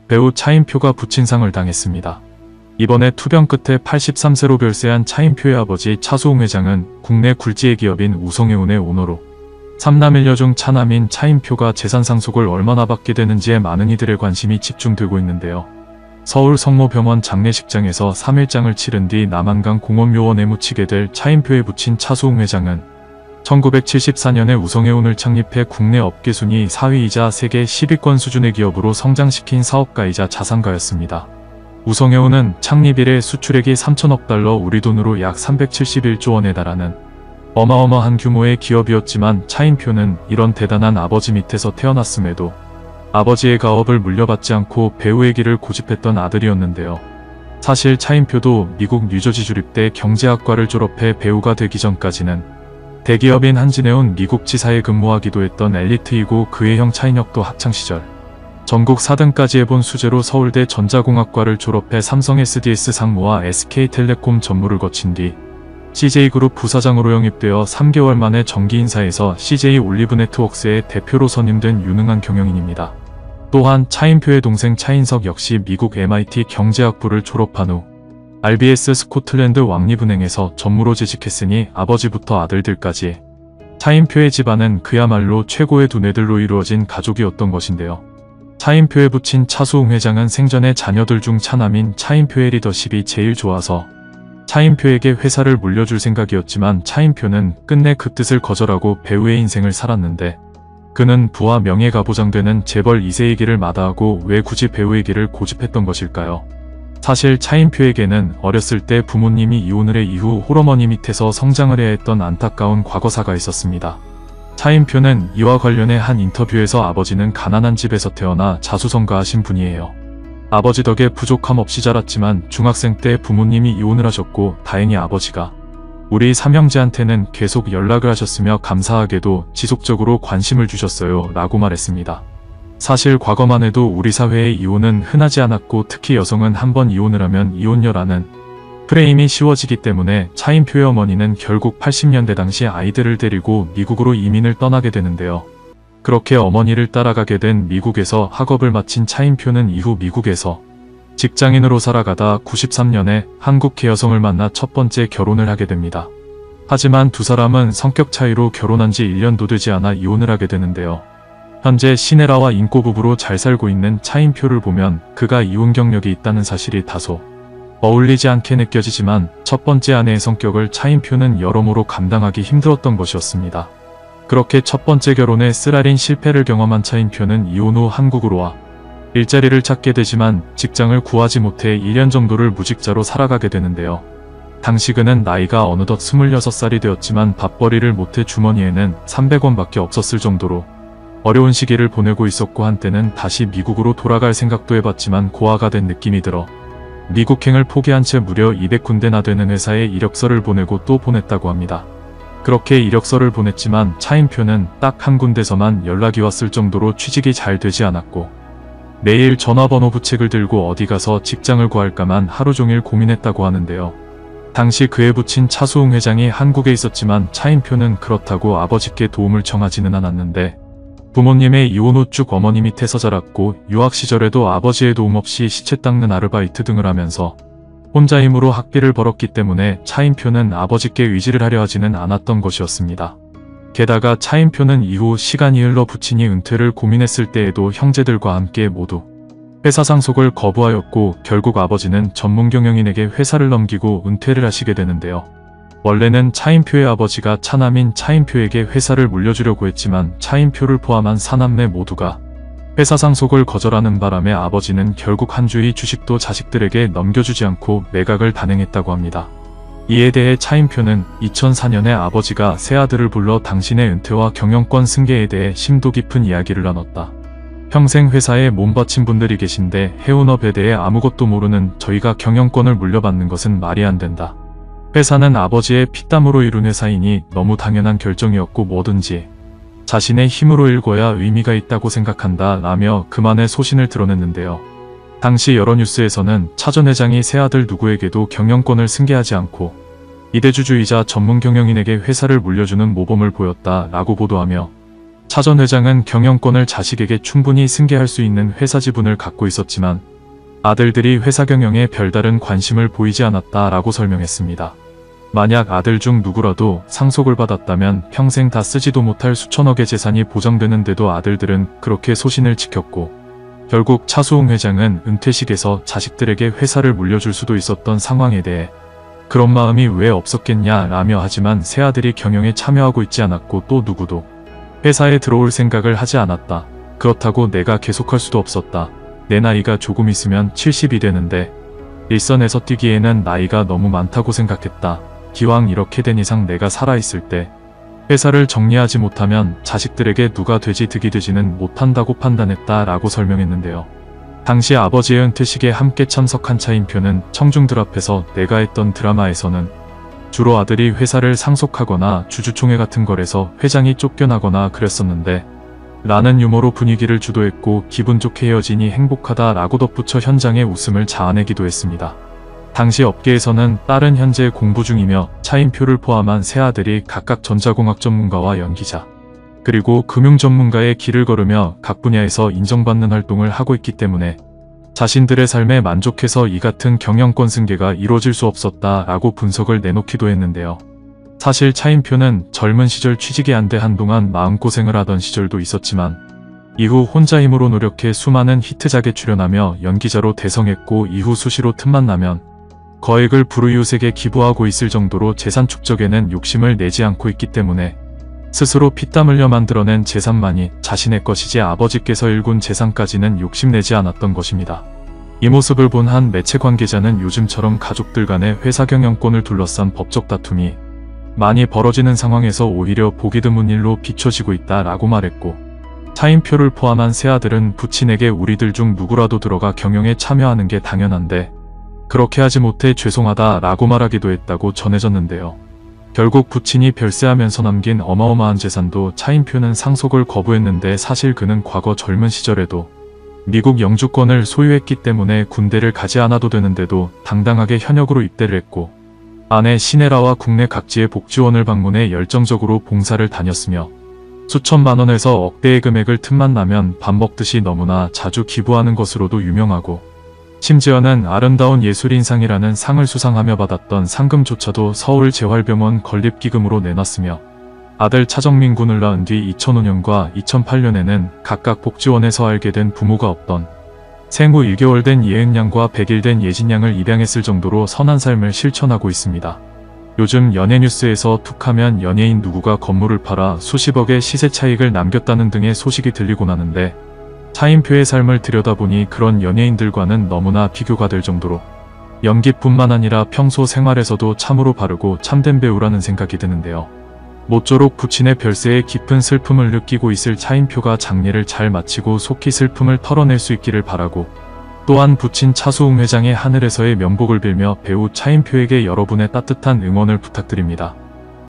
배우 차인표가 부친상을 당했습니다. 이번에 투병 끝에 83세로 별세한 차인표의 아버지 차수홍 회장은 국내 굴지의 기업인 우성해운의 오너로 3남 1녀 중 차남인 차인표가 재산 상속을 얼마나 받게 되는지에 많은 이들의 관심이 집중되고 있는데요. 서울 성모병원 장례식장에서 3일장을 치른 뒤 남한강 공원묘원에 묻히게 될 차인표의 부친 차수홍 회장은 1974년에 우성해운을 창립해 국내 업계 순위 4위이자 세계 10위권 수준의 기업으로 성장시킨 사업가이자 자산가였습니다. 우성해운은 창립 이래 수출액이 3천억 달러, 우리 돈으로 약 371조 원에 달하는 어마어마한 규모의 기업이었지만 차인표는 이런 대단한 아버지 밑에서 태어났음에도 아버지의 가업을 물려받지 않고 배우의 길을 고집했던 아들이었는데요. 사실 차인표도 미국 뉴저지 주립대 경제학과를 졸업해 배우가 되기 전까지는 대기업인 한진해운 미국 지사에 근무하기도 했던 엘리트이고, 그의 형 차인혁도 학창시절 전국 4등까지 해본 수재로 서울대 전자공학과를 졸업해 삼성 SDS 상무와 SK텔레콤 전무를 거친 뒤 CJ그룹 부사장으로 영입되어 3개월 만에 정기인사에서 CJ 올리브네트워크스의 대표로 선임된 유능한 경영인입니다. 또한 차인표의 동생 차인석 역시 미국 MIT 경제학부를 졸업한 후 RBS 스코틀랜드 왕립은행에서 전무로 재직했으니 아버지부터 아들들까지 차인표의 집안은 그야말로 최고의 두뇌들로 이루어진 가족이었던 것인데요. 차인표의 부친 차수홍 회장은 생전에 자녀들 중 차남인 차인표의 리더십이 제일 좋아서 차인표에게 회사를 물려줄 생각이었지만 차인표는 끝내 그 뜻을 거절하고 배우의 인생을 살았는데, 그는 부와 명예가 보장되는 재벌 2세의 길을 마다하고 왜 굳이 배우의 길을 고집했던 것일까요? 사실 차인표에게는 어렸을 때 부모님이 이혼을 해 이후 홀어머니 밑에서 성장을 해야 했던 안타까운 과거사가 있었습니다. 차인표는 이와 관련해 한 인터뷰에서 아버지는 가난한 집에서 태어나 자수성가하신 분이에요. 아버지 덕에 부족함 없이 자랐지만 중학생 때 부모님이 이혼을 하셨고 다행히 아버지가 우리 삼형제한테는 계속 연락을 하셨으며 감사하게도 지속적으로 관심을 주셨어요 라고 말했습니다. 사실 과거만 해도 우리 사회의 이혼은 흔하지 않았고, 특히 여성은 한번 이혼을 하면 이혼녀라는 프레임이 씌워지기 때문에 차인표의 어머니는 결국 80년대 당시 아이들을 데리고 미국으로 이민을 떠나게 되는데요. 그렇게 어머니를 따라가게 된 미국에서 학업을 마친 차인표는 이후 미국에서 직장인으로 살아가다 93년에 한국 여성을 만나 첫 번째 결혼을 하게 됩니다. 하지만 두 사람은 성격 차이로 결혼한 지 1년도 되지 않아 이혼을 하게 되는데요. 현재 시네라와 인꼬 부부로 잘 살고 있는 차인표를 보면 그가 이혼 경력이 있다는 사실이 다소 어울리지 않게 느껴지지만, 첫 번째 아내의 성격을 차인표는 여러모로 감당하기 힘들었던 것이었습니다. 그렇게 첫 번째 결혼에 쓰라린 실패를 경험한 차인표는 이혼 후 한국으로 와 일자리를 찾게 되지만 직장을 구하지 못해 1년 정도를 무직자로 살아가게 되는데요. 당시 그는 나이가 어느덧 26살이 되었지만 밥벌이를 못해 주머니에는 300원밖에 없었을 정도로 어려운 시기를 보내고 있었고, 한때는 다시 미국으로 돌아갈 생각도 해봤지만 고아가 된 느낌이 들어 미국행을 포기한 채 무려 200군데나 되는 회사에 이력서를 보내고 또 보냈다고 합니다. 그렇게 이력서를 보냈지만 차인표는 딱 한 군데서만 연락이 왔을 정도로 취직이 잘 되지 않았고, 매일 전화번호 부책을 들고 어디 가서 직장을 구할까만 하루 종일 고민했다고 하는데요. 당시 그의 부친 차수홍 회장이 한국에 있었지만 차인표는 그렇다고 아버지께 도움을 청하지는 않았는데, 부모님의 이혼 후 쭉 어머니 밑에서 자랐고, 유학 시절에도 아버지의 도움 없이 시체 닦는 아르바이트 등을 하면서 혼자 힘으로 학비를 벌었기 때문에 차인표는 아버지께 의지를 하려 하지는 않았던 것이었습니다. 게다가 차인표는 이후 시간이 흘러 부친이 은퇴를 고민했을 때에도 형제들과 함께 모두 회사 상속을 거부하였고, 결국 아버지는 전문 경영인에게 회사를 넘기고 은퇴를 하시게 되는데요. 원래는 차인표의 아버지가 차남인 차인표에게 회사를 물려주려고 했지만 차인표를 포함한 4남매 모두가 회사 상속을 거절하는 바람에 아버지는 결국 한 주의 주식도 자식들에게 넘겨주지 않고 매각을 단행했다고 합니다. 이에 대해 차인표는 2004년에 아버지가 새아들을 불러 당신의 은퇴와 경영권 승계에 대해 심도 깊은 이야기를 나눴다. 평생 회사에 몸바친 분들이 계신데 해운업에 대해 아무것도 모르는 저희가 경영권을 물려받는 것은 말이 안 된다. 회사는 아버지의 피땀으로 이룬 회사이니 너무 당연한 결정이었고 뭐든지 자신의 힘으로 일궈야 의미가 있다고 생각한다 라며 그만의 소신을 드러냈는데요. 당시 여러 뉴스에서는 차 전 회장이 새아들 누구에게도 경영권을 승계하지 않고 이대주주이자 전문 경영인에게 회사를 물려주는 모범을 보였다 라고 보도하며 차 전 회장은 경영권을 자식에게 충분히 승계할 수 있는 회사 지분을 갖고 있었지만 아들들이 회사 경영에 별다른 관심을 보이지 않았다라고 설명했습니다. 만약 아들 중 누구라도 상속을 받았다면 평생 다 쓰지도 못할 수천억의 재산이 보장되는데도 아들들은 그렇게 소신을 지켰고 결국 차수홍 회장은 은퇴식에서 자식들에게 회사를 물려줄 수도 있었던 상황에 대해 그런 마음이 왜 없었겠냐라며 하지만 새아들이 경영에 참여하고 있지 않았고 또 누구도 회사에 들어올 생각을 하지 않았다. 그렇다고 내가 계속할 수도 없었다. 내 나이가 조금 있으면 70이 되는데 일선에서 뛰기에는 나이가 너무 많다고 생각했다. 기왕 이렇게 된 이상 내가 살아있을 때 회사를 정리하지 못하면 자식들에게 누가 돼지 득이 되지는 못한다고 판단했다 라고 설명했는데요. 당시 아버지의 은퇴식에 함께 참석한 차인표는 청중들 앞에서 내가 했던 드라마에서는 주로 아들이 회사를 상속하거나 주주총회 같은 거래서 회장이 쫓겨나거나 그랬었는데 라는 유머로 분위기를 주도했고 기분 좋게 헤어지니 행복하다 라고 덧붙여 현장의 웃음을 자아내기도 했습니다. 당시 업계에서는 딸은 현재 공부 중이며 차인표를 포함한 세 아들이 각각 전자공학 전문가와 연기자 그리고 금융 전문가의 길을 걸으며 각 분야에서 인정받는 활동을 하고 있기 때문에 자신들의 삶에 만족해서 이 같은 경영권 승계가 이루어질 수 없었다라고 분석을 내놓기도 했는데요. 사실 차인표는 젊은 시절 취직이 안 돼 한동안 마음고생을 하던 시절도 있었지만 이후 혼자 힘으로 노력해 수많은 히트작에 출연하며 연기자로 대성했고 이후 수시로 틈만 나면 거액을 불우이웃에게 기부하고 있을 정도로 재산 축적에는 욕심을 내지 않고 있기 때문에 스스로 피땀 흘려 만들어낸 재산만이 자신의 것이지 아버지께서 일군 재산까지는 욕심내지 않았던 것입니다. 이 모습을 본 한 매체 관계자는 요즘처럼 가족들 간의 회사 경영권을 둘러싼 법적 다툼이 많이 벌어지는 상황에서 오히려 보기 드문 일로 비춰지고 있다라고 말했고 차인표를 포함한 세 아들은 부친에게 우리들 중 누구라도 들어가 경영에 참여하는 게 당연한데 그렇게 하지 못해 죄송하다라고 말하기도 했다고 전해졌는데요. 결국 부친이 별세하면서 남긴 어마어마한 재산도 차인표는 상속을 거부했는데 사실 그는 과거 젊은 시절에도 미국 영주권을 소유했기 때문에 군대를 가지 않아도 되는데도 당당하게 현역으로 입대를 했고 아내 시네라와 국내 각지의 복지원을 방문해 열정적으로 봉사를 다녔으며 수천만 원에서 억대의 금액을 틈만 나면 밥 먹듯이 너무나 자주 기부하는 것으로도 유명하고 심지어는 아름다운 예술인상이라는 상을 수상하며 받았던 상금조차도 서울재활병원 건립기금으로 내놨으며 아들 차정민 군을 낳은 뒤 2005년과 2008년에는 각각 복지원에서 알게 된 부모가 없던 생후 1개월 된 예은양과 100일 된 예진양을 입양했을 정도로 선한 삶을 실천하고 있습니다. 요즘 연예뉴스에서 툭하면 연예인 누구가 건물을 팔아 수십억의 시세 차익을 남겼다는 등의 소식이 들리곤 하는데 차인표의 삶을 들여다보니 그런 연예인들과는 너무나 비교가 될 정도로 연기뿐만 아니라 평소 생활에서도 참으로 바르고 참된 배우라는 생각이 드는데요. 모쪼록 부친의 별세에 깊은 슬픔을 느끼고 있을 차인표가 장례를 잘 마치고 속히 슬픔을 털어낼 수 있기를 바라고 또한 부친 차수홍 회장의 하늘에서의 명복을 빌며 배우 차인표에게 여러분의 따뜻한 응원을 부탁드립니다.